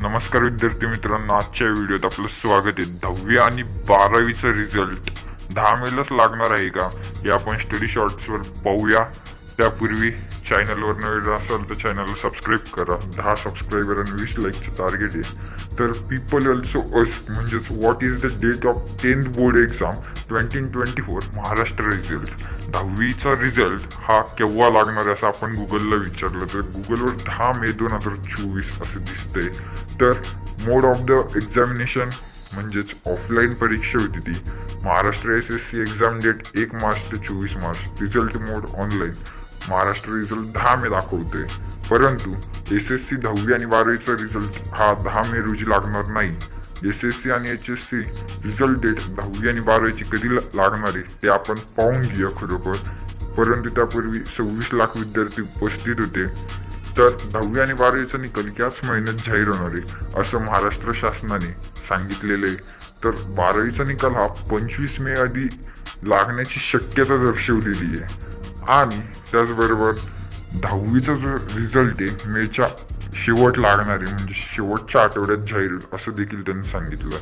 नमस्कार विद्यार्थी मित्रांनो, आजच्या व्हिडिओत आपलं स्वागत आहे. 10वी आणि 12वीचा रिझल्ट 10 मेलाच लागणार आहे का हे आपण स्टडी शॉर्ट्सवर पाहूया. त्यापूर्वी चॅनलवर नवीन असाल तर चॅनलला सबस्क्राईब करा. 10 सबस्क्रायबर आणि 20 लाईकचं टार्गेट आहे. तर पीपल ऑल्सो अस्क म्हणजेच what is the date of 10th board exam 2024 Maharashtra result. 10वीचा रिझल्ट हा केव्हा लागणार आहे असं आपण गुगलला विचारलं तर गुगलवर 10 मे 2024 असं दिसतंय. तर मोड ऑफ द एक्झामिनेशन म्हणजेच ऑफलाईन परीक्षा होती ती. Maharashtra SSC exam date 1 March ते 24 March. Result mode online. Maharashtra result 10 May दाखवतोय, परंतु SSC 10वी आणि 12वीचा रिझल्ट हा 10 मे रोजी लागणार नाही. SSC आणि HSC रिझल्ट डेट 10वी आणि 12वीची कधी लागणार आहे ते आपण पाहून घेऊया खरोखर. परंतु त्यापूर्वी 26 लाख विद्यार्थी उपस्थित होते. तर 10वी आणि 12वीचा निकाल याच महिन्यात जाहीर होणार आहे असं महाराष्ट्र शासनाने सांगितलेलं आहे. तर 12वीचा निकाल हा 25 मे आधी लागण्याची शक्यता दर्शवलेली आहे. आणि त्याचबरोबर 10वीचा जो रिझल्ट आहे मेच्या शेवट लागणार आहे, म्हणजे शेवटच्या आठवड्यात जाहीर असं देखील त्यांनी सांगितलं.